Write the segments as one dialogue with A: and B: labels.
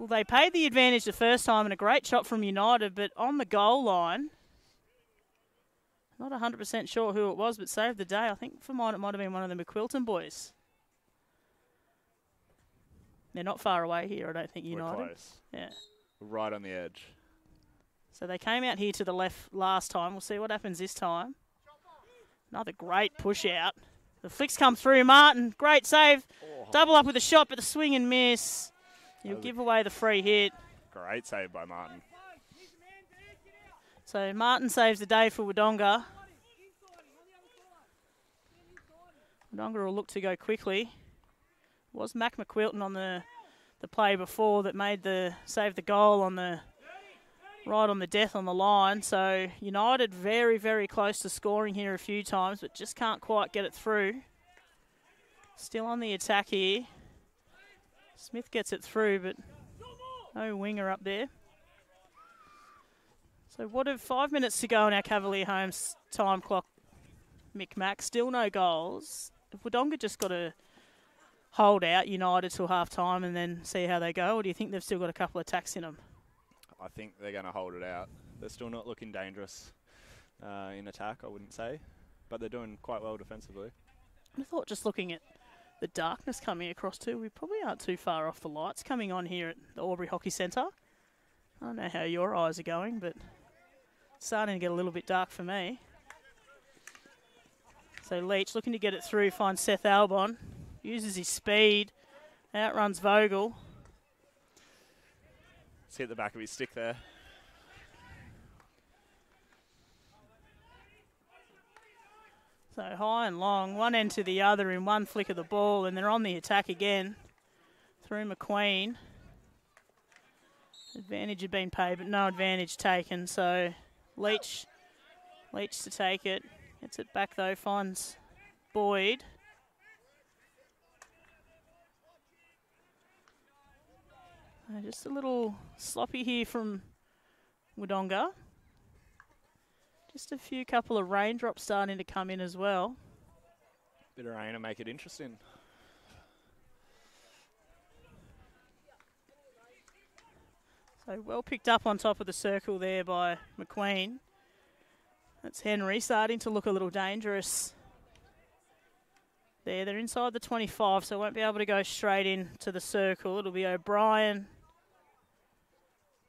A: Well, they paid the advantage the first time and a great shot from United, but on the goal line, not 100% sure who it was, but saved the day. I think for mine it might have been one of the McQuilton boys. They're not far away here, I don't think, United.
B: We're close.
A: Yeah.
B: Right on the edge.
A: So they came out here to the left last time. We'll see what happens this time. Another great push out. The flicks come through. Martin, great save.
B: Oh.
A: Double up with a shot, but the swing and miss. He'll give away the free hit.
B: Great save by Martin.
A: So Martin saves the day for Wodonga. Wodonga will look to go quickly. It was Mac McQuilton on the play before that made the save the goal on the right on the death on the line. So United very, very close to scoring here a few times, but just can't quite get it through. Still on the attack here. Smith gets it through, but no winger up there. So what have 5 minutes to go in our Cavalier Homes time clock, Mick Mac. Still no goals. If Wodonga just got to hold out United till half time and then see how they go, or do you think they've still got a couple of attacks in them?
B: I think they're going to hold it out. They're still not looking dangerous in attack, I wouldn't say, but they're doing quite well defensively.
A: I thought just looking at the darkness coming across too, we probably aren't too far off the lights coming on here at the Albury Hockey Centre. I don't know how your eyes are going, but it's starting to get a little bit dark for me. So Leach looking to get it through, finds Seth Albon, uses his speed, outruns Vogel.
B: Let's hit the back of his stick there.
A: So high and long, one end to the other in one flick of the ball, and they're on the attack again through McQueen. Advantage had been paid, but no advantage taken. So Leach to take it. Gets it back though, finds Boyd. Just a little sloppy here from Wodonga. Just a few couple of raindrops starting to come in as well.
B: Bit of rain to make it interesting.
A: So well picked up on top of the circle there by McQueen. That's Henry starting to look a little dangerous. They're inside the 25, so won't be able to go straight into the circle. It'll be O'Brien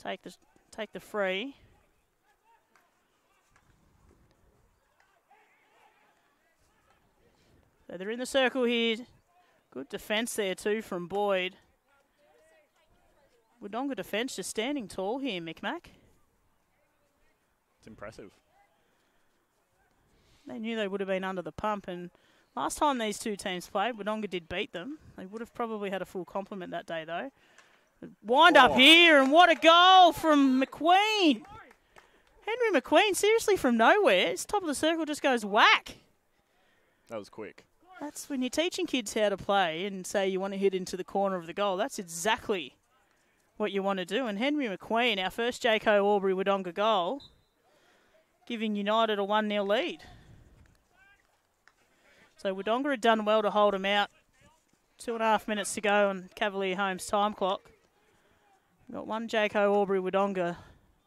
A: take the free. So they're in the circle here. Good defence there too from Boyd. Wodonga defence just standing tall here, Mick Mac.
B: It's impressive.
A: They knew they would have been under the pump, and last time these two teams played, Wodonga did beat them. They would have probably had a full complement that day, though. Wind up here, and what a goal from McQueen. Henry McQueen, seriously from nowhere. His top of the circle just goes whack.
B: That was quick.
A: That's when you're teaching kids how to play and say you want to hit into the corner of the goal. That's exactly what you want to do. And Henry McQueen, our first Jayco Albury Wodonga goal, giving United a 1-0 lead. So Wodonga had done well to hold him out. 2.5 minutes to go on Cavalier Homes time clock. We've got one Jayco Albury Wodonga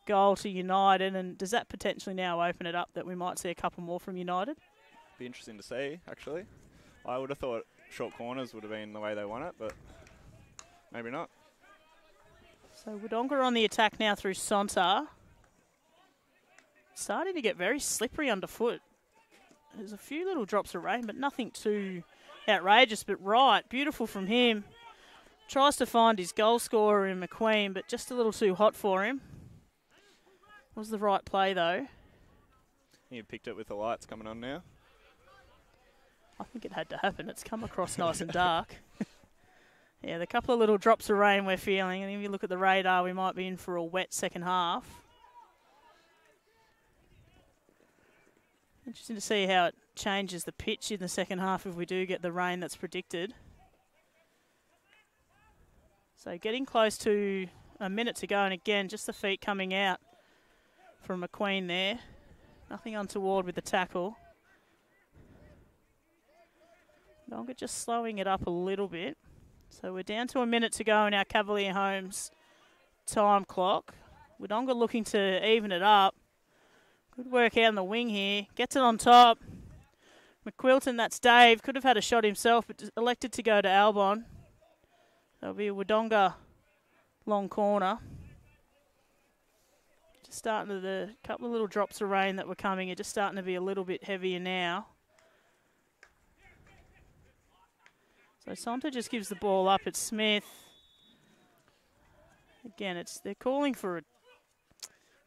A: goal to United, and does that potentially now open it up that we might see a couple more from United?
B: Be interesting to see, actually. I would have thought short corners would have been the way they won it, but maybe not.
A: So Wodonga on the attack now through Sonta. Starting to get very slippery underfoot. There's a few little drops of rain, but nothing too outrageous, but right, beautiful from him. Tries to find his goal scorer in McQueen, but just a little too hot for him. Was the right play, though.
B: You picked it with the lights coming on now.
A: I think it had to happen. It's come across nice and dark. Yeah, the couple of little drops of rain we're feeling, and if you look at the radar, we might be in for a wet second half. Interesting to see how it changes the pitch in the second half if we do get the rain that's predicted. So getting close to a minute to go, and again, just the feet coming out from McQueen there. Nothing untoward with the tackle. Wodonga just slowing it up a little bit. So we're down to a minute to go in our Cavalier Homes time clock. Wodonga looking to even it up. Good work out on the wing here. Gets it on top. McQuilton, that's Dave. Could have had a shot himself, but elected to go to Albon. That'll be a Wodonga long corner. Just starting to the couple of little drops of rain that were coming are just starting to be a little bit heavier now. So Sonta just gives the ball up. It's Smith. Again, they're calling for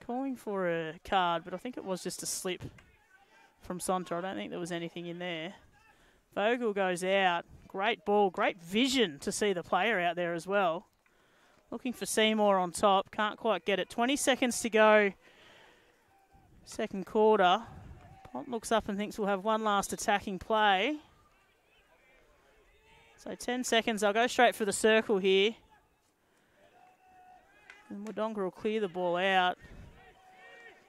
A: a card, but I think it was just a slip from Sonta. I don't think there was anything in there. Vogel goes out. Great ball, great vision to see the player out there as well. Looking for Seymour on top. Can't quite get it. 20 seconds to go. Second quarter. Pont looks up and thinks we'll have one last attacking play. So 10 seconds. I'll go straight for the circle here. And Wodonga will clear the ball out.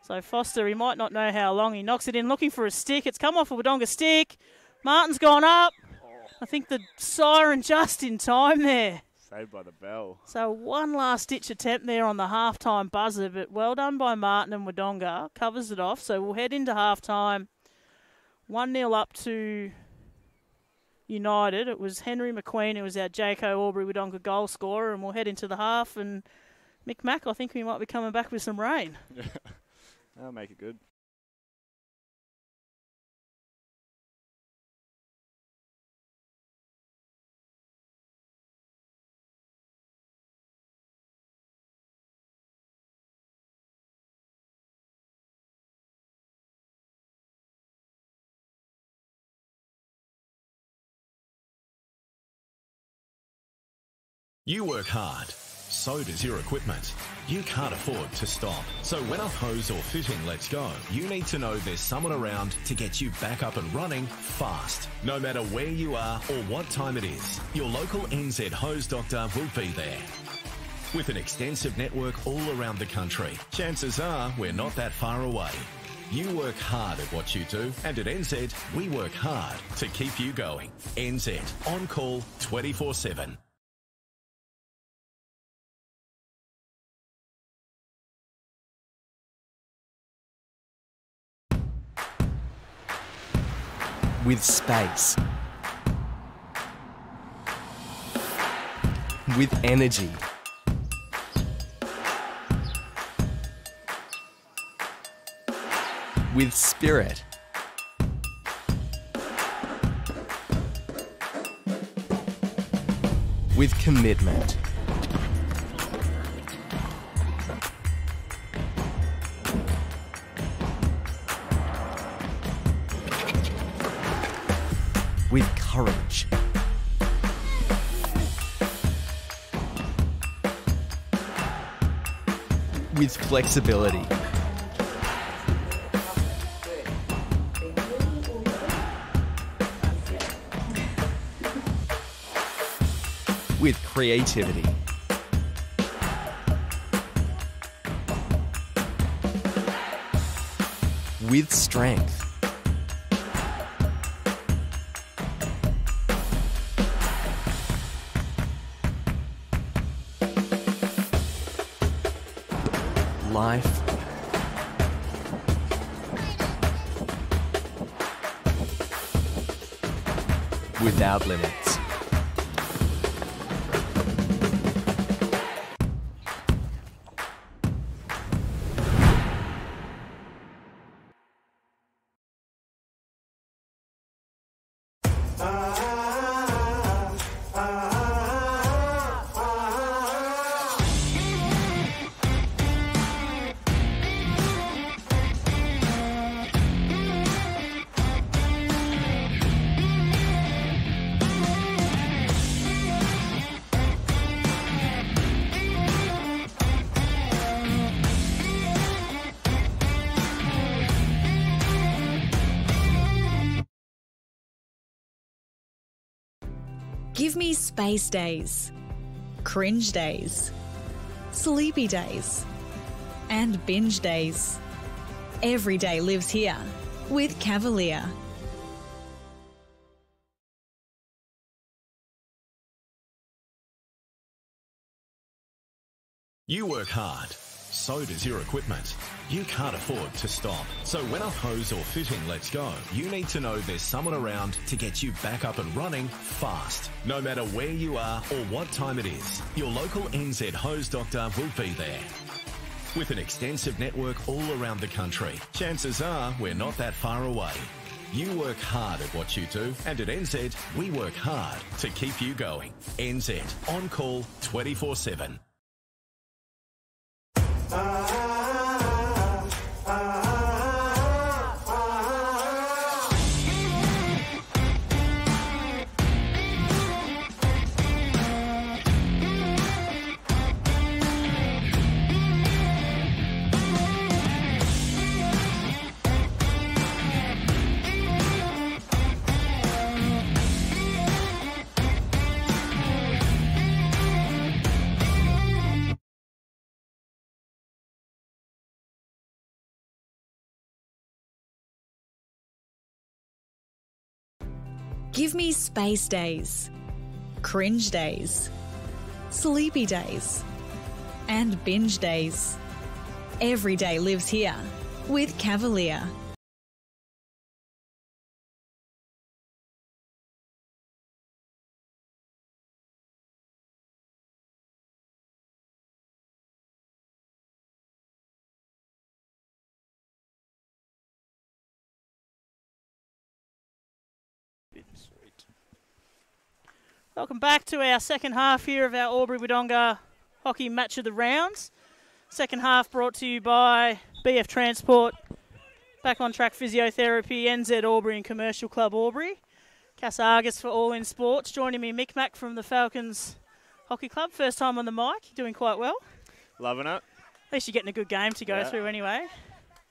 A: So Foster, he might not know how long. He knocks it in, looking for a stick. It's come off a Wodonga stick. Martin's gone up. I think the siren just in time there.
B: Saved by the bell.
A: So one last-ditch attempt there on the half-time buzzer, but well done by Martin and Wodonga. Covers it off, so we'll head into half-time. 1-0 up to United. It was Henry McQueen who was our Jaco Aubrey Wodonga goal scorer, and we'll head into the half. And Mick Mack, I think we might be coming back with some rain.
B: That'll make it good.
C: You work hard, so does your equipment. You can't afford to stop. So when a hose or fitting lets go, you need to know there's someone around to get you back up and running fast. No matter where you are or what time it is, your local NZ hose doctor will be there. With an extensive network all around the country, chances are we're not that far away. You work hard at what you do, and at NZ, we work hard to keep you going. NZ, on call 24/7.
D: With space. With energy. With spirit. With commitment. With courage. With flexibility. With creativity. With strength. Life without limits.
E: Give me space days, cringe days, sleepy days, and binge days. Every day lives here with Cavalier.
C: You work hard. So does your equipment. You can't afford to stop. So when a hose or fitting lets go, you need to know there's someone around to get you back up and running fast. No matter where you are or what time it is, your local NZ hose doctor will be there. With an extensive network all around the country, chances are we're not that far away. You work hard at what you do, and at NZ, we work hard to keep you going. NZ, on call 24/7.
E: Give me space days, cringe days, sleepy days, and binge days. Every day lives here with Cavalier.
A: Sweet. Welcome back to our second half here of our Albury-Wodonga hockey match of the rounds. Second half brought to you by BF Transport, Back on Track Physiotherapy, NZ Albury and Commercial Club Albury. Cass Argus for All In Sports. Joining me, Mick Mack from the Falcons Hockey Club. First time on the mic, doing quite well.
B: Loving it.
A: At least you're getting a good game to go through anyway.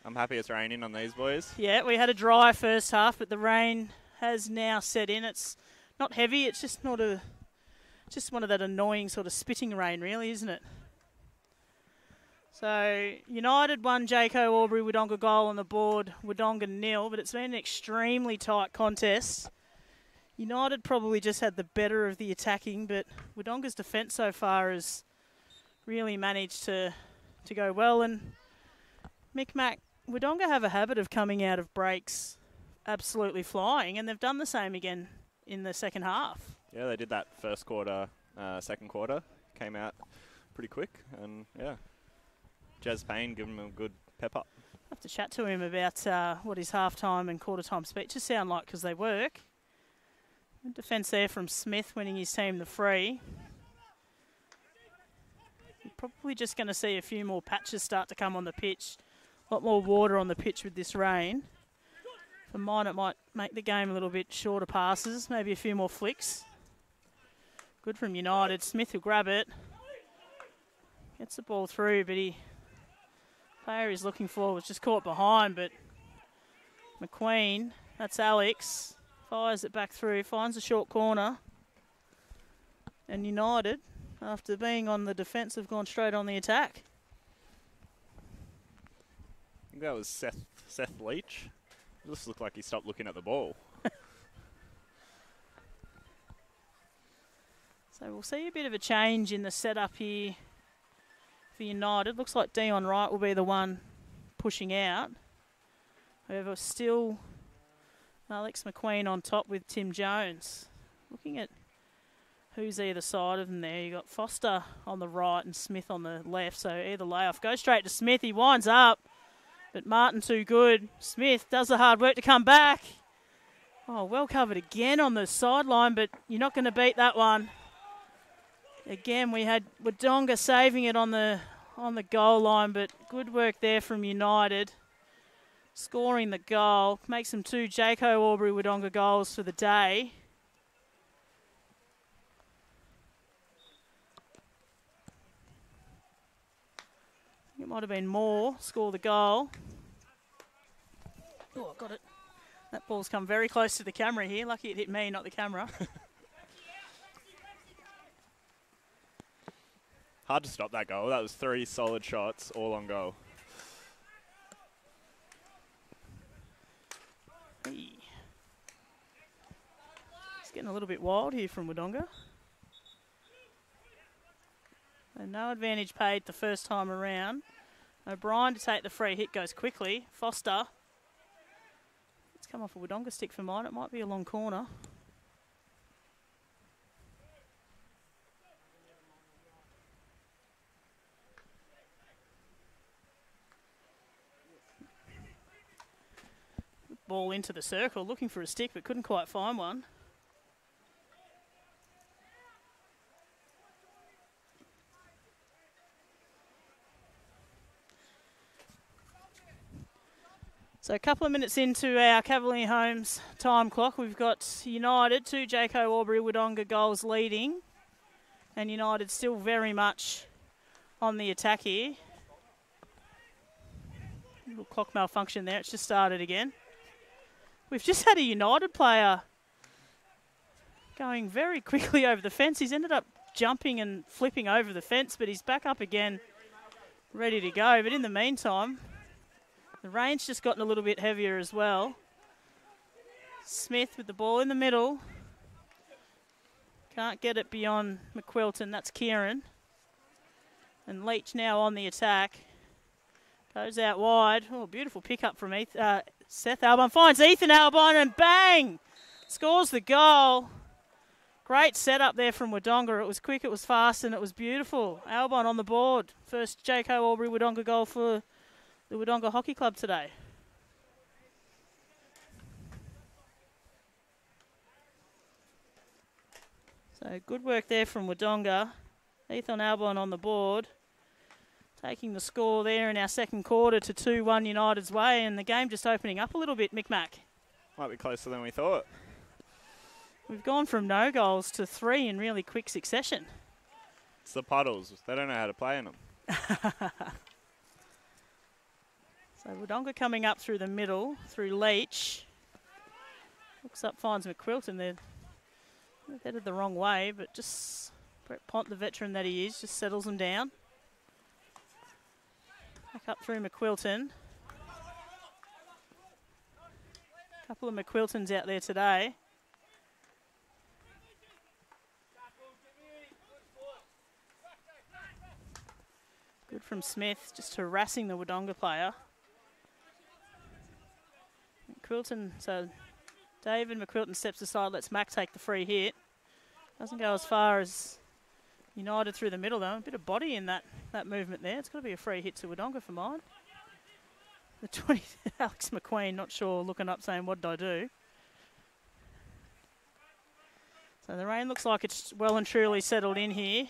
B: I'm happy it's raining on these boys.
A: Yeah, we had a dry first half, but the rain has now set in. It's not heavy, it's just not just one of that annoying sort of spitting rain, really, isn't it? So, United won Jayco Albury Wodonga goal on the board, Wodonga 0, but it's been an extremely tight contest. United probably just had the better of the attacking, but Wodonga's defence so far has really managed to go well. And Mick Mack, Wodonga have a habit of coming out of breaks absolutely flying, and they've done the same again in the second half.
B: Yeah, they did that first quarter, second quarter. Came out pretty quick, and yeah. Jazz Payne giving him a good pep up.
A: I have to chat to him about what his half-time and quarter-time speeches sound like, because they work. Good defence there from Smith, winning his team the free. You're probably just going to see a few more patches start to come on the pitch. A lot more water on the pitch with this rain. For mine, it might make the game a little bit shorter passes, maybe a few more flicks. Good from United. Smith will grab it. Gets the ball through, but player he's looking for was just caught behind, but McQueen, that's Alex, fires it back through, finds a short corner. And United, after being on the defence, have gone straight on the attack.
B: I think that was Seth Leach. It just looked like he stopped looking at the ball.
A: So we'll see a bit of a change in the setup here for United. Looks like Dion Wright will be the one pushing out. However, still Alex McQueen on top with Tim Jones. Looking at who's either side of them there. You've got Foster on the right and Smith on the left. So either layoff. Go straight to Smith. He winds up. But Martin too good. Smith does the hard work to come back. Oh, well covered again on the sideline, but you're not going to beat that one. Again, we had Wodonga saving it on the goal line, but good work there from United. Scoring the goal. Makes them 2 Jayco Albury Wodonga goals for the day. It might have been Moore score the goal. Oh, got it. That ball's come very close to the camera here. Lucky it hit me, not the camera.
B: Hard to stop that goal. That was 3 solid shots, all on goal.
A: Hey. It's getting a little bit wild here from Wodonga. So no advantage paid the first time around. O'Brien to take the free hit goes quickly. Foster. It's come off a Wodonga stick for mine. It might be a long corner. Ball into the circle, looking for a stick but couldn't quite find one. So a couple of minutes into our Cavalier Homes time clock, we've got United, 2 Jaco Albury Wodonga goals leading, and United still very much on the attack here. Little clock malfunction there, it's just started again. We've just had a United player going very quickly over the fence. He's ended up jumping and flipping over the fence, but he's back up again, ready to go. But in the meantime, the rain's just gotten a little bit heavier as well. Smith with the ball in the middle. Can't get it beyond McQuilton, that's Kieran. And Leach now on the attack. Goes out wide. Oh, beautiful pickup from Seth Albon. Finds Ethan Albon and bang! Scores the goal. Great setup there from Wodonga. It was quick, it was fast, and it was beautiful. Albon on the board. First Jaco Albury Wodonga goal for the Wodonga Hockey Club today. So good work there from Wodonga. Ethan Albon on the board. Taking the score there in our second quarter to 2-1 United's way, and the game just opening up a little bit, Mick Mac.
B: Might be closer than we thought.
A: We've gone from no goals to 3 in really quick succession.
B: It's the puddles. They don't know how to play in them.
A: So Wodonga coming up through the middle, through Leach. Looks up, finds McQuilton. They're headed the wrong way, but just Brett Pont, the veteran that he is, just settles them down. Back up through McQuilton. A couple of McQuiltons out there today. Good from Smith, just harassing the Wodonga player. McQuilton, so David McQuilton steps aside, lets Mac take the free hit. Doesn't go as far as United through the middle though. A bit of body in that movement there. It's got to be a free hit to Wodonga for mine. The 20, Alex McQueen, not sure, looking up saying, what did I do? So the rain looks like it's well and truly settled in here.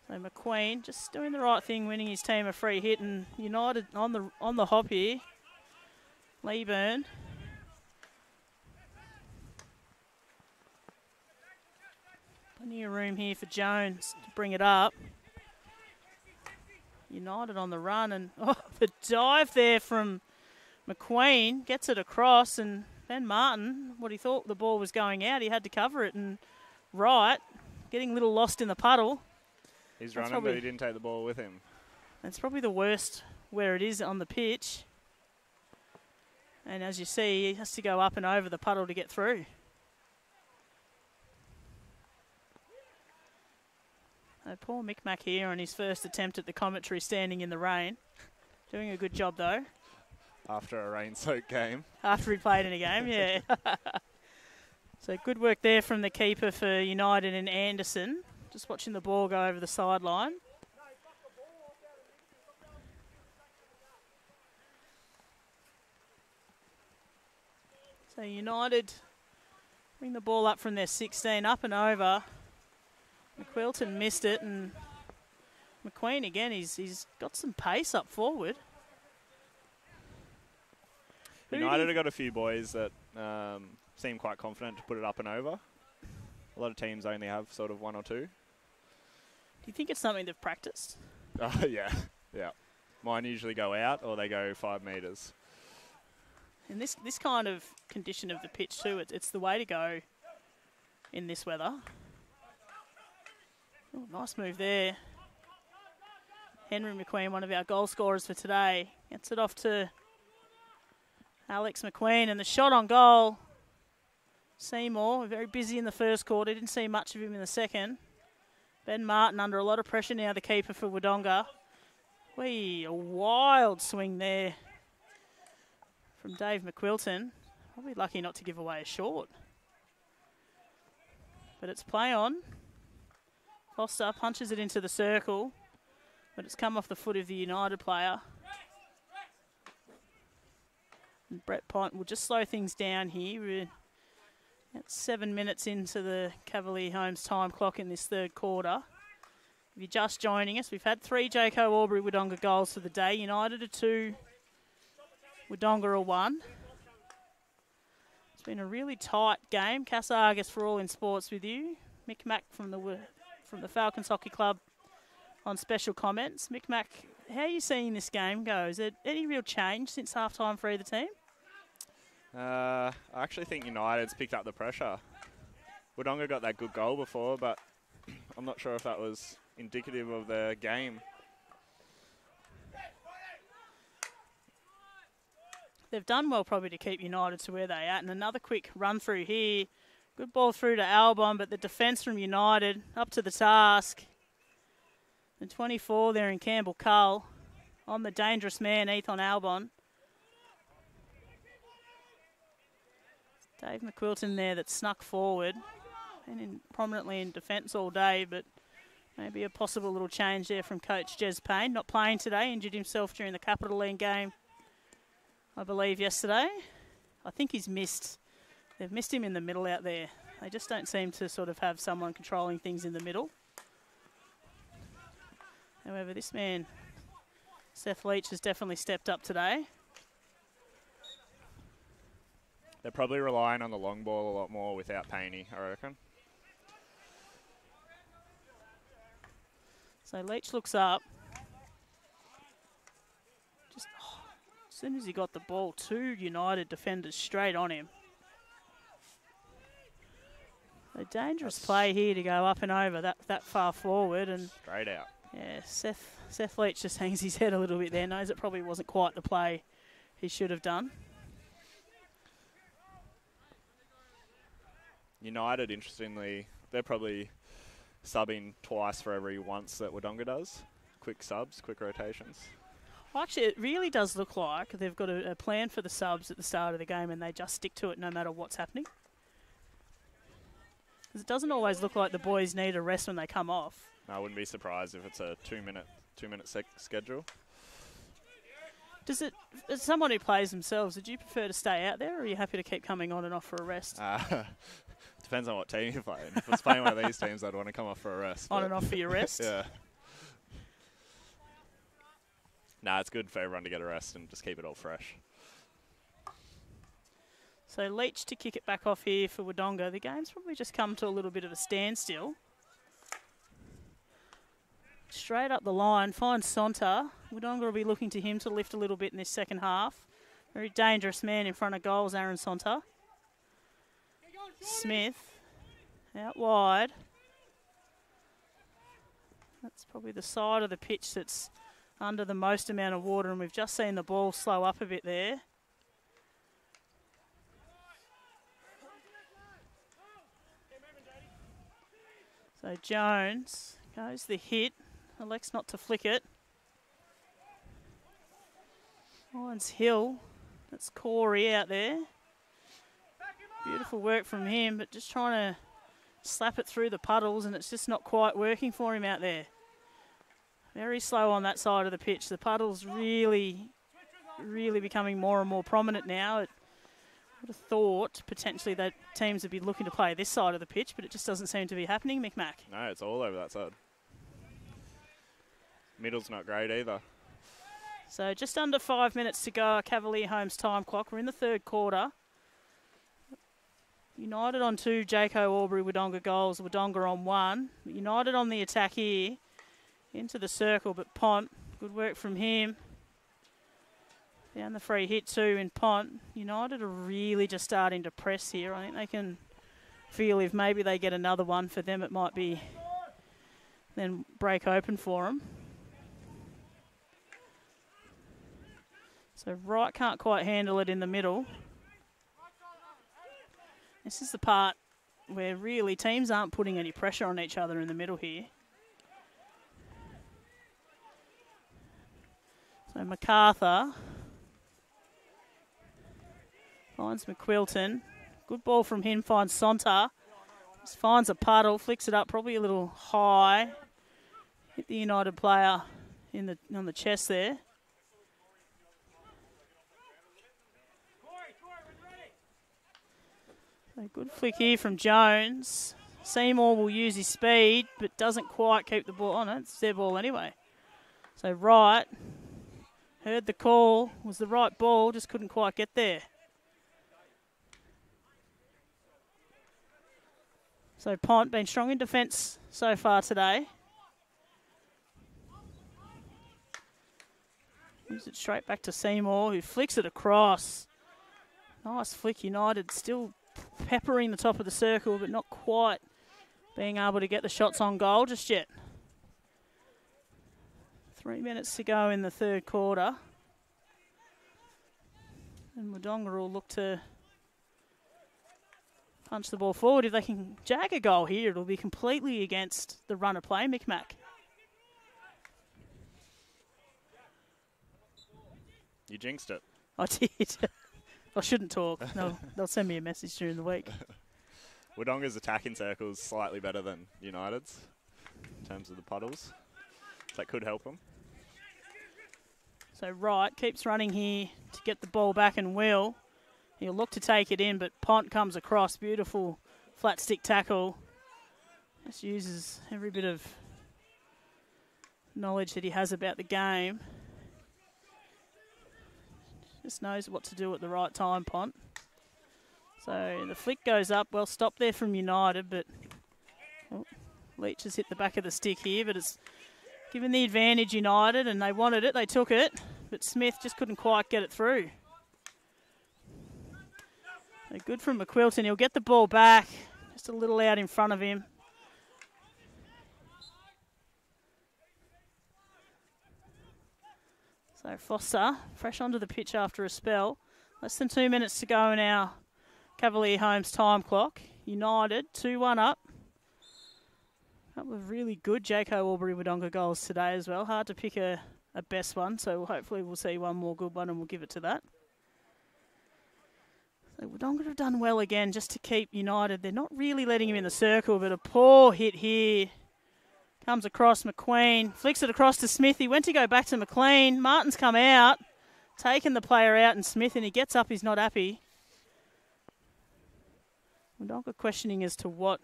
A: So McQueen just doing the right thing, winning his team a free hit, and United on the hop here. Leeburn. Plenty of room here for Jones to bring it up. United on the run, and the dive there from McQueen gets it across, and Ben Martin, what he thought the ball was going out, he had to cover it, and right, getting a little lost in the puddle.
B: He's running, but he didn't take the ball with him.
A: It's probably the worst where it is on the pitch. And as you see, he has to go up and over the puddle to get through. Poor Mick Mac here on his first attempt at the commentary, standing in the rain. Doing a good job though.
B: After a rain-soaked game.
A: After he played in a game, yeah. So good work there from the keeper for United and Anderson. Just watching the ball go over the sideline. So United bring the ball up from their 16, up and over. McQuilton missed it, and McQueen again, he's got some pace up forward.
B: United have got a few boys that seem quite confident to put it up and over. A lot of teams only have sort of one or two.
A: Do you think it's something they've practiced?
B: Yeah. Mine usually go out or they go 5 metres.
A: In this kind of condition of the pitch too, it's the way to go in this weather. Oh, nice move there. Henry McQueen, one of our goal scorers for today, gets it off to Alex McQueen, and the shot on goal. Seymour, very busy in the first quarter, didn't see much of him in the second. Ben Martin under a lot of pressure now, the keeper for Wodonga. A wild swing there from Dave McQuilton. Probably lucky not to give away a short. But it's play on. Foster punches it into the circle, but it's come off the foot of the United player. And Brett Pont will just slow things down here. We're at 7 minutes into the Cavalier Homes time clock in this third quarter. If you're just joining us, we've had 3 Jaco Albury Wodonga goals for the day. United a 2, Wodonga a 1. It's been a really tight game. Cass Argus for All in Sports with you. Mick Mack from the Falcons Hockey Club on special comments. Mick Mack, how are you seeing this game go? Is there any real change since halftime for either team?
B: I actually think United's picked up the pressure. Wodonga got that good goal before, but I'm not sure if that was indicative of their game.
A: They've done well probably to keep United to where they're at. And another quick run through here. Good ball through to Albon, but the defence from United up to the task. The 24 there in Campbell Cull on the dangerous man, Ethan Albon. Dave McQuilton there that snuck forward. Been prominently in defence all day, but maybe a possible little change there from coach Jez Payne. Not playing today, injured himself during the Capital League game, I believe, yesterday. I think he's missed. They've missed him in the middle out there. They just don't seem to sort of have someone controlling things in the middle. However, this man, Seth Leach, has definitely stepped up today.
B: They're probably relying on the long ball a lot more without Payne, I reckon.
A: So Leach looks up. Just as soon as he got the ball, 2 United defenders straight on him. A dangerous play here to go up and over that far forward. And
B: straight out.
A: Yeah, Seth Leach just hangs his head a little bit there. Knows it probably wasn't quite the play he should have done.
B: United, interestingly, they're probably subbing twice for every once that Wodonga does. Quick subs, quick rotations.
A: Well, actually, it really does look like they've got a plan for the subs at the start of the game and they just stick to it no matter what's happening. Because it doesn't always look like the boys need a rest when they come off.
B: No, I wouldn't be surprised if it's a two-minute schedule.
A: As someone who plays themselves, would you prefer to stay out there or are you happy to keep coming on and off for a rest?
B: Depends on what team you're playing. If it's playing one of these teams, I'd want to come off for a rest.
A: On and off for your rest?
B: Yeah. Nah, it's good for everyone to get a rest and just keep it all fresh.
A: So Leach to kick it back off here for Wodonga. The game's probably just come to a little bit of a standstill. Straight up the line, finds Sonta. Wodonga will be looking to him to lift a little bit in this second half. Very dangerous man in front of goals, Aaron Sonta. Smith, out wide. That's probably the side of the pitch that's under the most amount of water, and we've just seen the ball slow up a bit there. So Jones goes the hit, elects not to flick it. Finds Hill, that's Corey out there. Beautiful work from him, but just trying to slap it through the puddles, and it's just not quite working for him out there. Very slow on that side of the pitch. The puddles really becoming more and more prominent now. I would have thought potentially that teams would be looking to play this side of the pitch, but it just doesn't seem to be happening, McMack.
B: No, it's all over that side. Middle's not great either.
A: So just under 5 minutes to go, Cavalier Homes time clock. We're in the third quarter. United on 2, Jaco Albury Wodonga goals, Wodonga on 1. United on the attack here, into the circle, but Pont, good work from him. Down the free hit too in Pont. United are really just starting to press here. I think they can feel if maybe they get another one for them, it might be then break open for them. So Wright can't quite handle it in the middle. This is the part where really teams aren't putting any pressure on each other in the middle here. So MacArthur finds McQuilton. Good ball from him, finds Sonta. Just finds a puddle, flicks it up probably a little high. Hit the United player on the chest there. So good flick here from Jones. Seymour will use his speed, but doesn't quite keep the ball on it. It's their ball anyway. So Wright heard the call, was the right ball, just couldn't quite get there. So Pont been strong in defence so far today. Moves it straight back to Seymour, who flicks it across. Nice flick, United still peppering the top of the circle, but not quite being able to get the shots on goal just yet. 3 minutes to go in the third quarter. And Wodonga will look to punch the ball forward. If they can jag a goal here, it'll be completely against the run of play, Micmac.
B: You jinxed it.
A: I did. I shouldn't talk. They'll send me a message during the week.
B: Wodonga's attacking circle is slightly better than United's in terms of the puddles. So that could help them.
A: So Wright keeps running here to get the ball back and will. He'll look to take it in, but Pont comes across. Beautiful flat stick tackle. Just uses every bit of knowledge that he has about the game. Just knows what to do at the right time, Pont. So the flick goes up. Well stopped there from United, but Leach has hit the back of the stick here, but it's given the advantage United, and they wanted it. They took it, but Smith just couldn't quite get it through. So good from McQuilton. He'll get the ball back, just a little out in front of him. So Foster, fresh onto the pitch after a spell. Less than 2 minutes to go in our Cavalier Homes time clock. United 2-1 up. A couple of really good Jaco Albury-Wodonga goals today as well. Hard to pick a best one, so hopefully we'll see one more good one and we'll give it to that. So Wodonga have done well again just to keep United. They're not really letting him in the circle, but a poor hit here. Comes across McQueen, flicks it across to Smith. He went to go back to McLean. Martin's come out, taken the player out, and Smith, and he gets up, he's not happy. Wodonga questioning as to what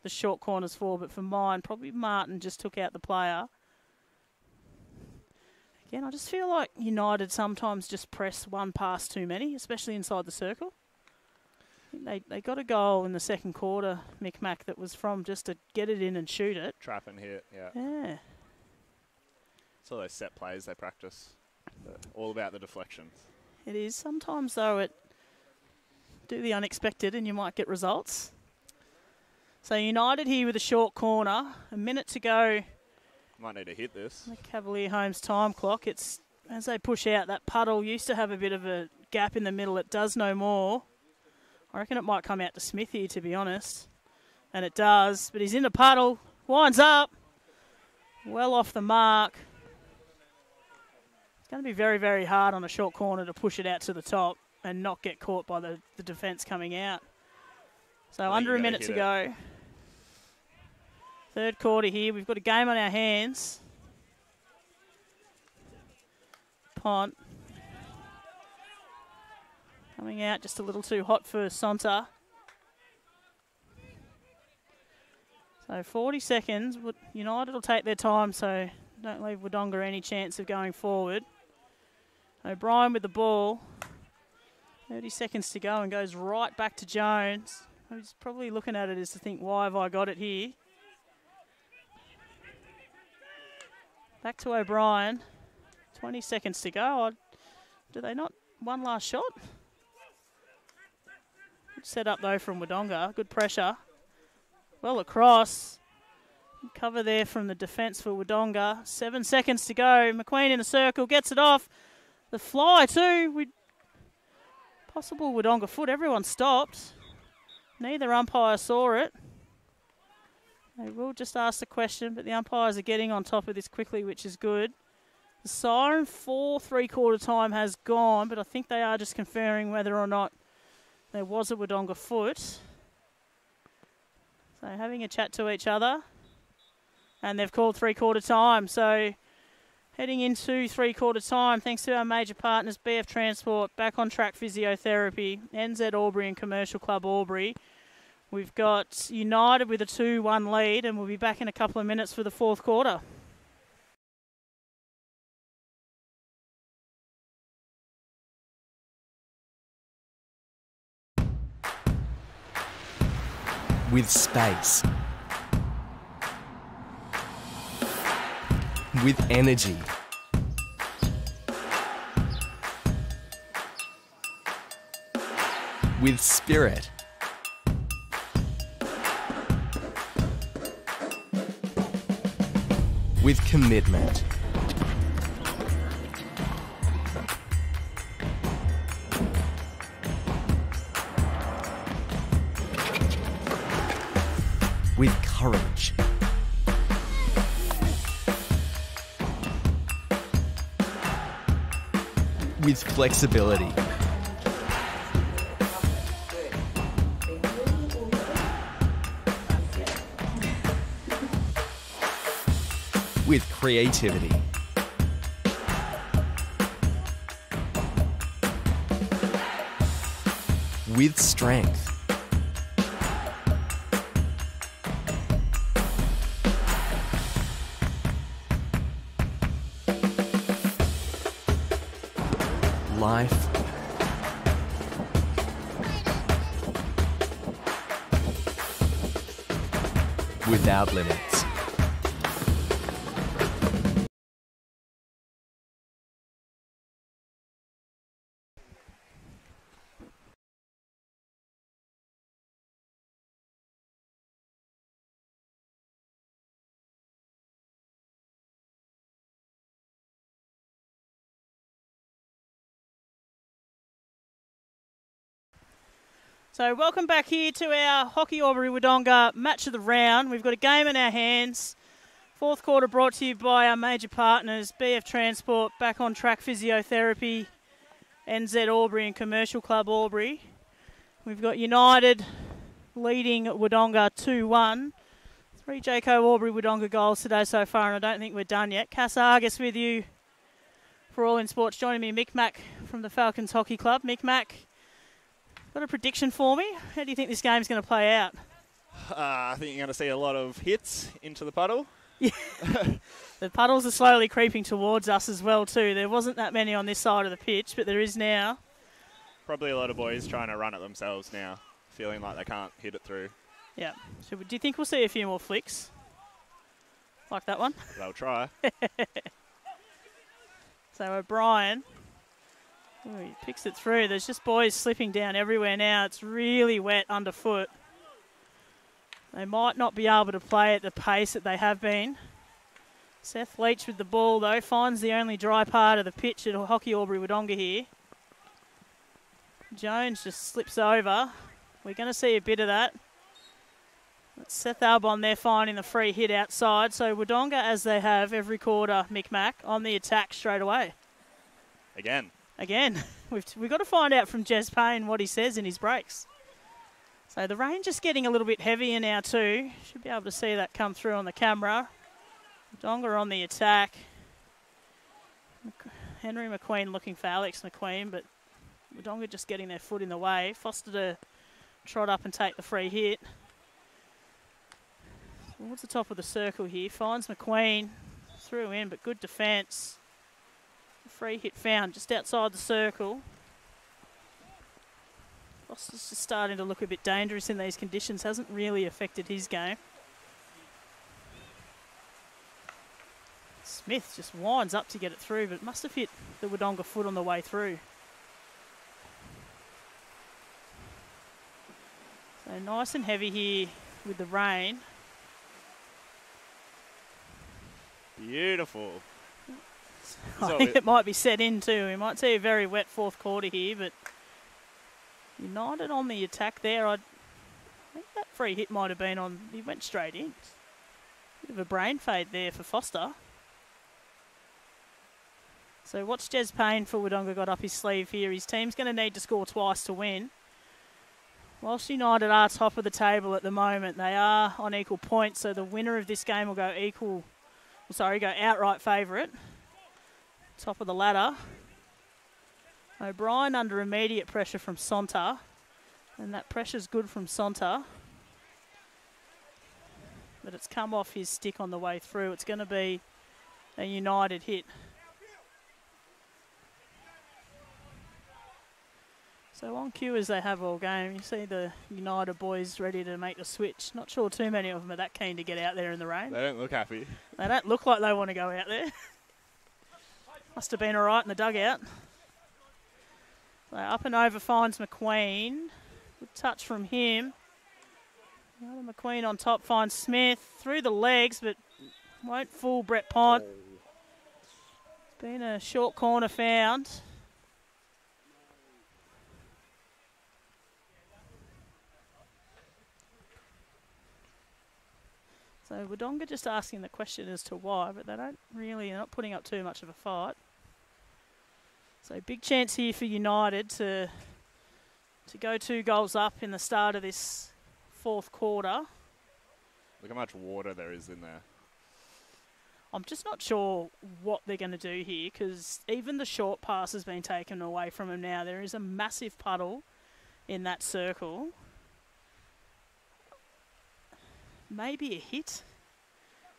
A: the short corner's for, but for mine, probably Martin just took out the player. Again, I just feel like United sometimes just press one pass too many, especially inside the circle. They got a goal in the second quarter, Micmac, that was from just to get it in and shoot it.
B: Trap and hit, yeah.
A: Yeah.
B: It's all those set plays they practice. All about the deflections.
A: It is. Sometimes, though, do the unexpected and you might get results. So United here with a short corner. A minute to go.
B: Might need to hit this.
A: The Cavalier Homes time clock. It's as they push out, that puddle used to have a bit of a gap in the middle. It does no more. I reckon it might come out to Smith here, to be honest. And it does. But he's in the puddle. Winds up. Well off the mark. It's going to be very, very hard on a short corner to push it out to the top and not get caught by the defence coming out. So under a minute to go. Third quarter here. We've got a game on our hands. Pont. Coming out just a little too hot for Sonta. So 40 seconds. United will take their time, so don't leave Wodonga any chance of going forward. O'Brien with the ball. 30 seconds to go and goes right back to Jones. He's probably looking at it as to think, why have I got it here? Back to O'Brien. 20 seconds to go. Do they not? One last shot? Good set up though from Wodonga. Good pressure. Well across. Cover there from the defence for Wodonga. 7 seconds to go. McQueen in a circle. Gets it off. The fly too. Possible Wodonga foot. Everyone stopped. Neither umpire saw it. They will just ask the question, but the umpires are getting on top of this quickly, which is good. The siren for three-quarter time has gone, but I think they are just conferring whether or not there was a Wodonga foot. So having a chat to each other. And they've called three-quarter time. So heading into three-quarter time, thanks to our major partners, BF Transport, Back on Track Physiotherapy, NZ Albury and Commercial Club Albury. We've got United with a 2-1 lead, and we'll be back in a couple of minutes for the fourth quarter.
D: With space. With energy. With spirit. With commitment. With courage. With flexibility. With creativity. With strength. Life without limits.
A: So welcome back here to our Hockey Albury Wodonga match of the round. We've got a game in our hands. Fourth quarter brought to you by our major partners, BF Transport, Back on Track Physiotherapy, NZ Albury and Commercial Club Albury. We've got United leading Wodonga 2-1. 3 Jayco Albury Wodonga goals today so far, and I don't think we're done yet. Cass Argus with you for All in Sports. Joining me, Mick Mack from the Falcons Hockey Club. Mick Mack, got a prediction for me? How do you think this game's going to play out?
B: I think you're going to see a lot of hits into the puddle.
A: Yeah. The puddles are slowly creeping towards us as well too. There wasn't that many on this side of the pitch, but there is now.
B: Probably a lot of boys trying to run it themselves now, feeling like they can't hit it through.
A: Yeah. So do you think we'll see a few more flicks? Like that one?
B: They'll try.
A: So O'Brien, he picks it through. There's just boys slipping down everywhere now. It's really wet underfoot. They might not be able to play at the pace that they have been. Seth Leach with the ball, though, finds the only dry part of the pitch at Hockey Albury Wodonga here. Jones just slips over. We're going to see a bit of that. That's Seth Albon there finding the free hit outside. So Wodonga, as they have every quarter, Mick Mack, on the attack straight away. Again. We've got to find out from Jez Payne what he says in his breaks. So the rain just getting a little bit heavier now too. Should be able to see that come through on the camera. Wodonga on the attack. Henry McQueen looking for Alex McQueen, but Wodonga just getting their foot in the way. Foster to trot up and take the free hit. Towards the top of the circle here. Finds McQueen. Threw in, but good defence. Free hit found just outside the circle. Foster's just starting to look a bit dangerous in these conditions. Hasn't really affected his game. Smith just winds up to get it through, but must have hit the Wodonga foot on the way through. So nice and heavy here with the rain.
B: Beautiful.
A: I think it might be set in too. We might see a very wet fourth quarter here, but United on the attack there. I think that free hit might have been on. He went straight in. Bit of a brain fade there for Foster. So what's Jez Payne for Wodonga got up his sleeve here? His team's going to need to score twice to win. Whilst United are top of the table at the moment, they are on equal points, so the winner of this game will go outright favourite. Top of the ladder. O'Brien under immediate pressure from Sonta, and that pressure's good from Sonta. But it's come off his stick on the way through. It's going to be a United hit. So on cue as they have all game, you see the United boys ready to make the switch. Not sure too many of them are that keen to get out there in the rain.
B: They don't look happy.
A: They don't look like they want to go out there. Must have been all right in the dugout. So up and over finds McQueen. Good touch from him. Another McQueen on top finds Smith through the legs, but won't fool Brett Pont. It's been a short corner found. So Wodonga just asking the question as to why, but they're not putting up too much of a fight. So big chance here for United to go 2 goals up in the start of this fourth quarter.
B: Look how much water there is in there.
A: I'm just not sure what they're going to do here, because even the short pass has been taken away from them now. There is a massive puddle in that circle. Maybe a hit.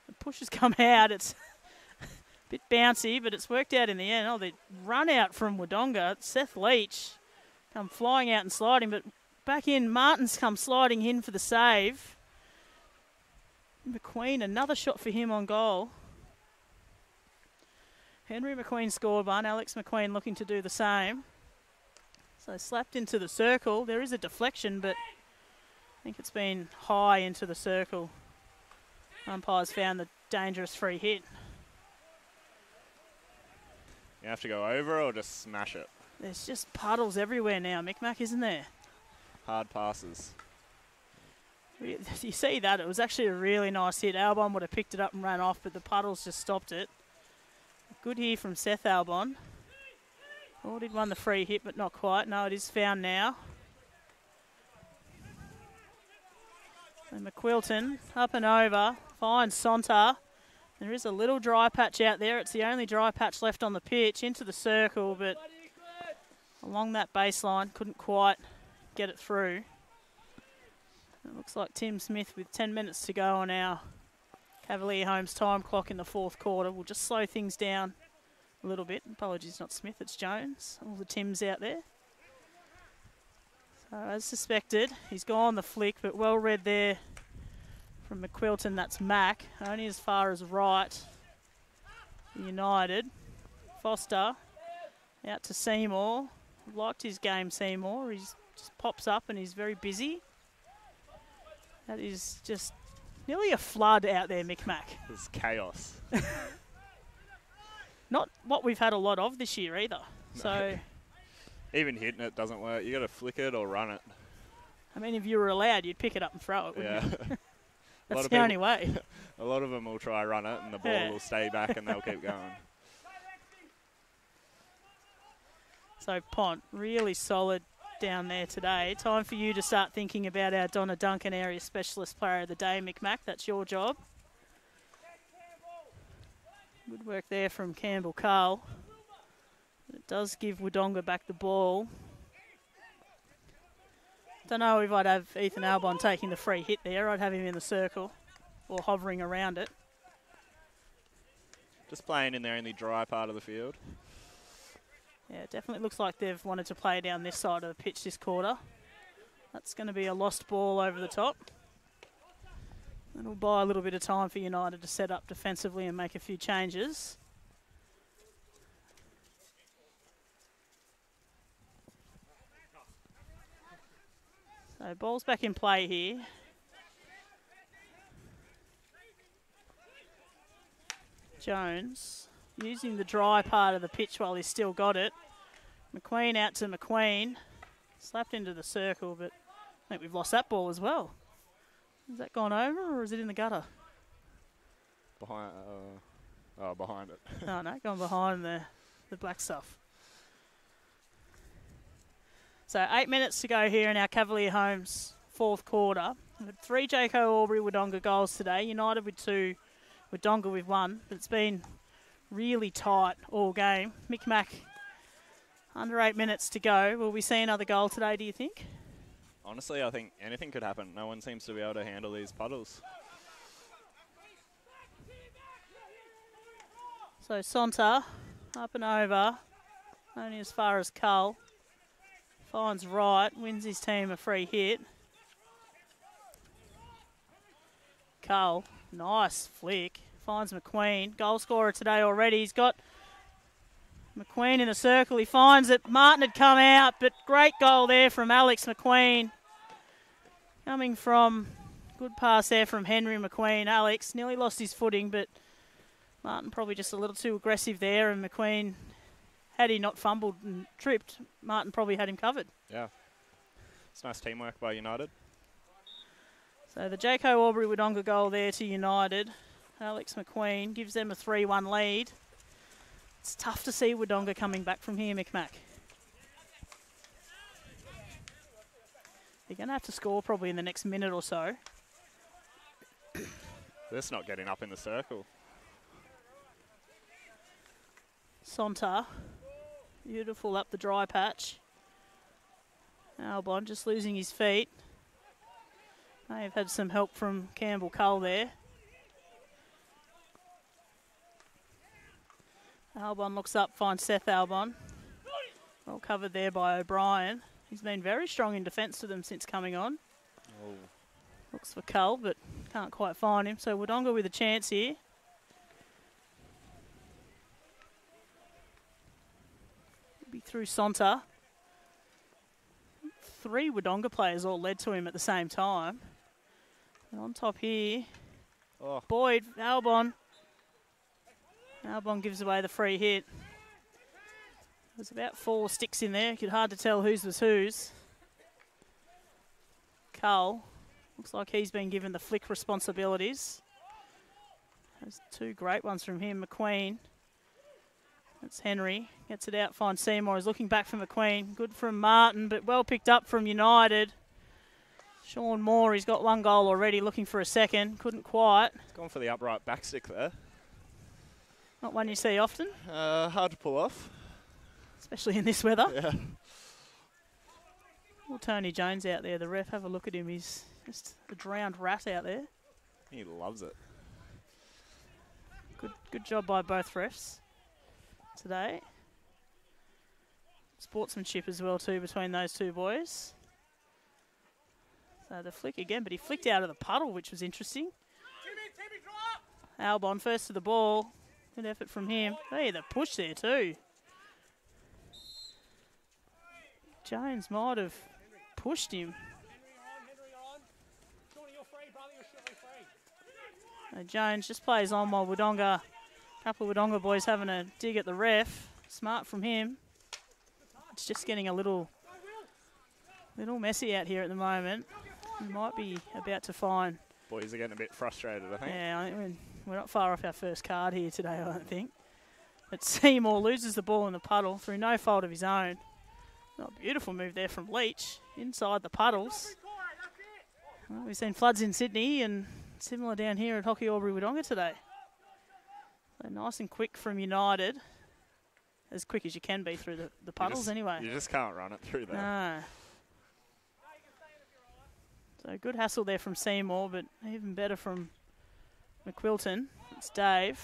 A: The push has come out. It's a bit bouncy, but it's worked out in the end. Oh, the run out from Wodonga. Seth Leach come flying out and sliding, but back in. Martin's come sliding in for the save. McQueen, another shot for him on goal. Henry McQueen scored one. Alex McQueen looking to do the same. So slapped into the circle. There is a deflection, but I think it's been high into the circle. Umpires found the dangerous free hit.
B: You have to go over or just smash it?
A: There's just puddles everywhere now, Micmac, isn't there?
B: Hard passes.
A: You see that? It was actually a really nice hit. Albon would have picked it up and ran off, but the puddles just stopped it. Good here from Seth Albon. Oh, did won the free hit, but not quite. No, it is found now. And McQuilton up and over, finds Sonta. There is a little dry patch out there. It's the only dry patch left on the pitch. Into the circle, but along that baseline, couldn't quite get it through. It looks like Tim Smith with 10 minutes to go on our Cavalier Homes time clock in the fourth quarter. We'll just slow things down a little bit. Apologies, not Smith, it's Jones. All the Tims out there. So as suspected, he's gone the flick, but well read there from McQuilton. That's Mack, only as far as right. United. Foster out to Seymour. Liked his game, Seymour. He just pops up and he's very busy. That is just nearly a flood out there, Micmac.
B: It's chaos.
A: Not what we've had a lot of this year either.
B: No.
A: So,
B: even hitting it doesn't work. You got to flick it or run it.
A: I mean, if you were allowed, you'd pick it up and throw it, wouldn't you? That's the only way.
B: A lot of them will try run it, and the ball will stay back, and they'll keep going.
A: So Pont, really solid down there today. Time for you to start thinking about our Donna Duncan Area Specialist Player of the Day, Micmac. That's your job. Good work there from Campbell Carl. It does give Wodonga back the ball. Don't know if I'd have Ethan Albon taking the free hit there. I'd have him in the circle or hovering around it.
B: Just playing in the only dry part of the field.
A: Yeah, it definitely looks like they've wanted to play down this side of the pitch this quarter. That's going to be a lost ball over the top. It'll buy a little bit of time for United to set up defensively and make a few changes. So ball's back in play here. Jones using the dry part of the pitch while he's still got it. McQueen out to McQueen. Slapped into the circle, but I think we've lost that ball as well. Has that gone over or is it in the gutter?
B: Behind it.
A: Oh no, gone behind the the black stuff. So 8 minutes to go here in our Cavalier Homes fourth quarter. We've had 3 Jaco Albury Wodonga goals today. United with 2, Wodonga with 1. But it's been really tight all game. Mick Mac, under 8 minutes to go. Will we see another goal today, do you think?
B: Honestly, I think anything could happen. No one seems to be able to handle these puddles.
A: So Sonta up and over, only as far as Cull. Finds right, wins his team a free hit. Cull, nice flick. Finds McQueen, goal scorer today already. He's got McQueen in the circle. He finds it. Martin had come out, but great goal there from Alex McQueen. Coming from, good pass there from Henry McQueen. Alex nearly lost his footing, but Martin probably just a little too aggressive there, and McQueen, had he not fumbled and tripped, Martin probably had him covered.
B: Yeah. It's nice teamwork by United.
A: So the Jaco Albury Wodonga goal there to United. Alex McQueen gives them a 3-1 lead. It's tough to see Wodonga coming back from here, Mick Mac. They're going to have to score probably in the next minute or so.
B: They're just not getting up in the circle.
A: Sonta, beautiful up the dry patch. Albon just losing his feet. May have had some help from Campbell Cull there. Albon looks up, finds Seth Albon. Well covered there by O'Brien. He's been very strong in defence to them since coming on.
B: Oh.
A: Looks for Cull, but can't quite find him. So Wodonga with a chance here. Be through Sonta. 3 Wodonga players all led to him at the same time. And on top here, Boyd, Albon. Albon gives away the free hit. There's about 4 sticks in there. It's hard to tell whose was whose. Cull, looks like he's been given the flick responsibilities. There's 2 great ones from him. McQueen. That's Henry. Gets it out, finds Seymour. He's looking back for McQueen. Good from Martin, but well picked up from United. Sean Moore, he's got 1 goal already, looking for a second. Couldn't quite.
B: He's gone for the upright back stick there.
A: Not one you see often.
B: Hard to pull off.
A: Especially in this weather.
B: Yeah.
A: Well, Tony Jones out there, the ref. Have a look at him. He's just a drowned rat out there.
B: He loves it.
A: Good job by both refs today. Sportsmanship as well too between those 2 boys. So the flick again, but he flicked out of the puddle, which was interesting. Albon first to the ball. Good effort from him. Hey, the push there too. Jones might have pushed him. Jones just plays on while Wodonga, a couple of Wodonga boys having a dig at the ref. Smart from him. It's just getting a little messy out here at the moment. We might be about to find.
B: Boys are getting a bit frustrated, I think.
A: Yeah, I think we're not far off our first card here today, I don't think. But Seymour loses the ball in the puddle through no fault of his own. Oh, beautiful move there from Leach inside the puddles. Well, we've seen floods in Sydney and similar down here at Hockey Albury Wodonga today. So nice and quick from United. As quick as you can be through the puddles anyway.
B: You just can't run it through there.
A: No. So good hassle there from Seymour, but even better from McQuilton. It's Dave.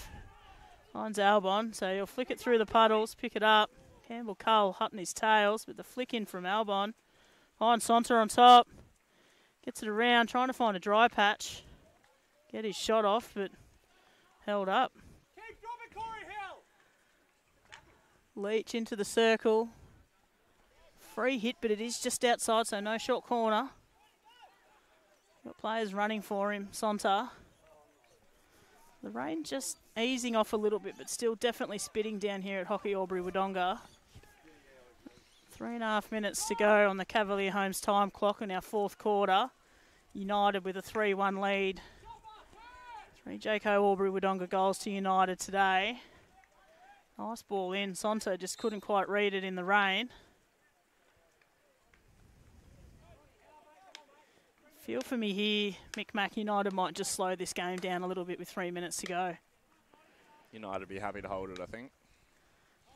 A: Finds Albon, so he'll flick it through the puddles, pick it up. Campbell Cull hutting his tails, but the flick in from Albon. Finds Sonta on top. Gets it around, trying to find a dry patch. Get his shot off, but held up. Leach into the circle. Free hit, but it is just outside, so no short corner. Got players running for him. Sonta. The rain just easing off a little bit, but still definitely spitting down here at Hockey Albury Wodonga. 3.5 minutes to go on the Cavalier Homes time clock in our fourth quarter. United with a 3-1 lead. 3 Jaco Albury Wodonga goals to United today. Nice ball in. Sonto just couldn't quite read it in the rain. Feel for me here, Mick United might just slow this game down a little bit with 3 minutes to go.
B: United would be happy to hold it, I think.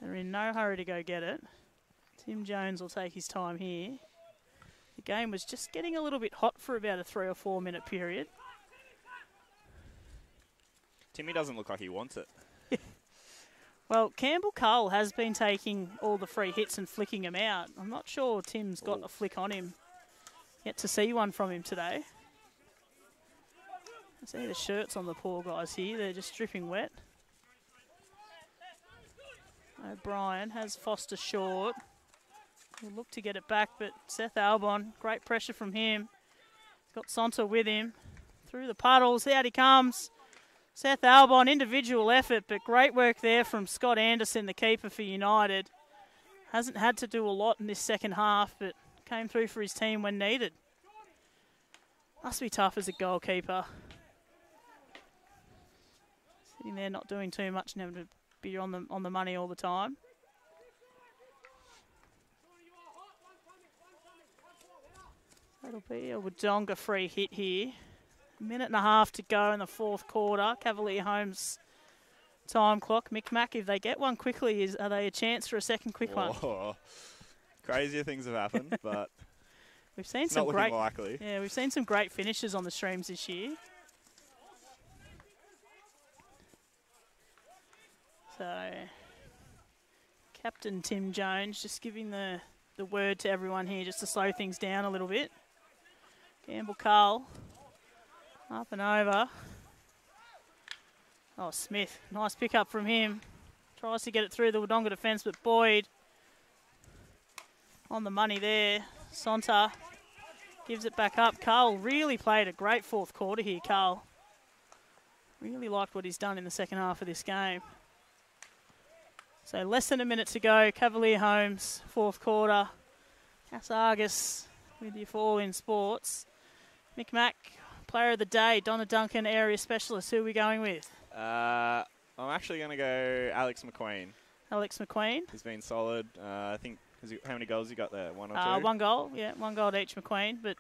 A: They're in no hurry to go get it. Tim Jones will take his time here. The game was just getting a little bit hot for about a 3 or 4 minute period.
B: Timmy doesn't look like he wants it.
A: Well, Campbell Cole has been taking all the free hits and flicking them out. I'm not sure Tim's got a flick on him. Yet to see one from him today. I see the shirts on the poor guys here. They're just dripping wet. O'Brien has Foster short. He'll look to get it back, but Seth Albon, great pressure from him. He's got Sonta with him. Through the puddles, out he comes. Seth Albon, individual effort, but great work there from Scott Anderson, the keeper for United. Hasn't had to do a lot in this second half, but came through for his team when needed. Must be tough as a goalkeeper. Sitting there not doing too much and having to be on the money all the time. That'll be a Wodonga free hit here. A minute and a half to go in the fourth quarter. Cavalier Homes time clock. Mick, if they get one quickly, are they a chance for a second quick one?
B: Crazier things have happened, but
A: we've seen
B: it's
A: some
B: not looking likely.
A: Yeah, we've seen some great finishes on the streams this year. So, Captain Tim Jones just giving the word to everyone here just to slow things down a little bit. Campbell Carl up and over. Oh, Smith, nice pick up from him. Tries to get it through the Wodonga defence, but Boyd on the money there. Sonta gives it back up. Carl really played a great fourth quarter here, Carl. Really liked what he's done in the second half of this game. So less than a minute to go. Cavalier Homes, fourth quarter. Cass Argus with you for All In Sports. Mick, player of the day, Donna Duncan, area specialist. Who are we going with?
B: I'm actually going to go Alex McQueen.
A: Alex McQueen.
B: He's been solid. I think, how many goals you got there? One or two?
A: One goal, yeah. One goal to each McQueen, but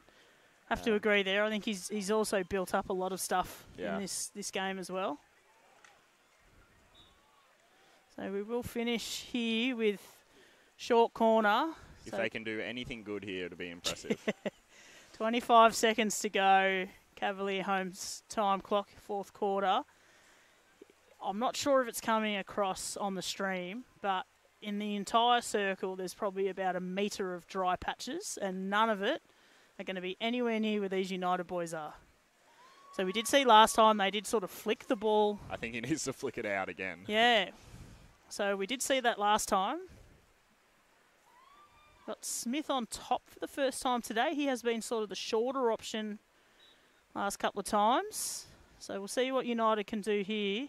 A: have to agree there. I think he's also built up a lot of stuff in this game as well. So we will finish here with short corner.
B: If they can do anything good here, it'll be impressive.
A: 25 seconds to go. Cavalier Homes time clock, fourth quarter. I'm not sure if it's coming across on the stream, but in the entire circle, there's probably about a metre of dry patches, and none of it are going to be anywhere near where these United boys are. So we did see last time they did sort of flick the ball.
B: I think he needs to flick it out again.
A: Yeah. So we did see that last time. Got Smith on top for the first time today. He has been sort of the shorter option last couple of times. So we'll see what United can do here.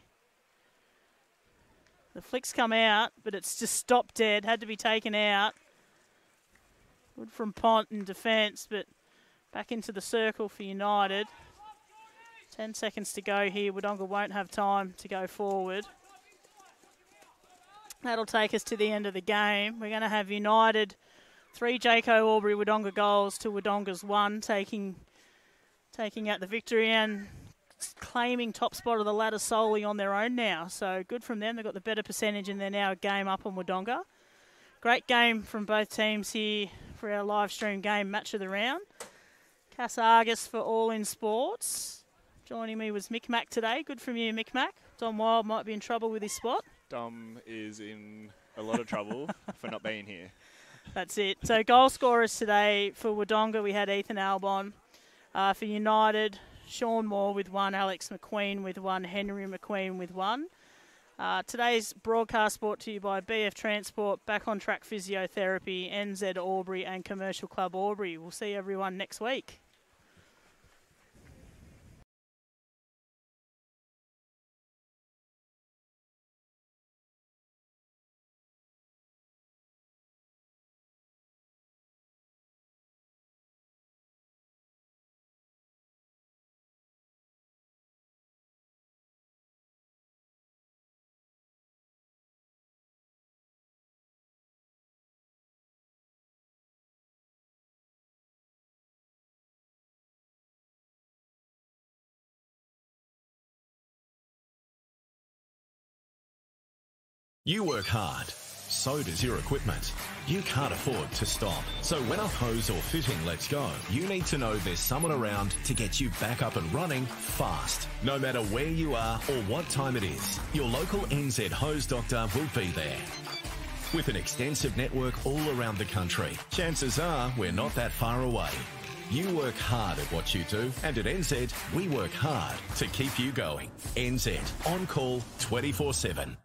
A: The flick's come out, but it's just stopped dead. Had to be taken out. Good from Pont in defence, but back into the circle for United. 10 seconds to go here. Wodonga won't have time to go forward. That'll take us to the end of the game. We're going to have United 3 Jayco Albury Wodonga goals to Wodonga's 1, taking out the victory and claiming top spot of the ladder solely on their own now. So good from them. They've got the better percentage and they're now a game up on Wodonga. Great game from both teams here for our live stream game, match of the round. Cass Argus for All In Sports. Joining me was Mick today. Good from you, Mick. Dom Wild might be in trouble with his spot.
B: Dom is in a lot of trouble for not being here.
A: That's it. So goal scorers today for Wodonga, we had Ethan Albon. For United, Sean Moore with 1, Alex McQueen with 1, Henry McQueen with 1. Today's broadcast brought to you by BF Transport, Back on Track Physiotherapy, NZ Albury and Commercial Club Albury. We'll see everyone next week.
C: You work hard. So does your equipment. You can't afford to stop. So when a hose or fitting lets go, you need to know there's someone around to get you back up and running fast. No matter where you are or what time it is, your local NZ hose doctor will be there. With an extensive network all around the country, chances are we're not that far away. You work hard at what you do, and at NZ, we work hard to keep you going. NZ, on call 24/7.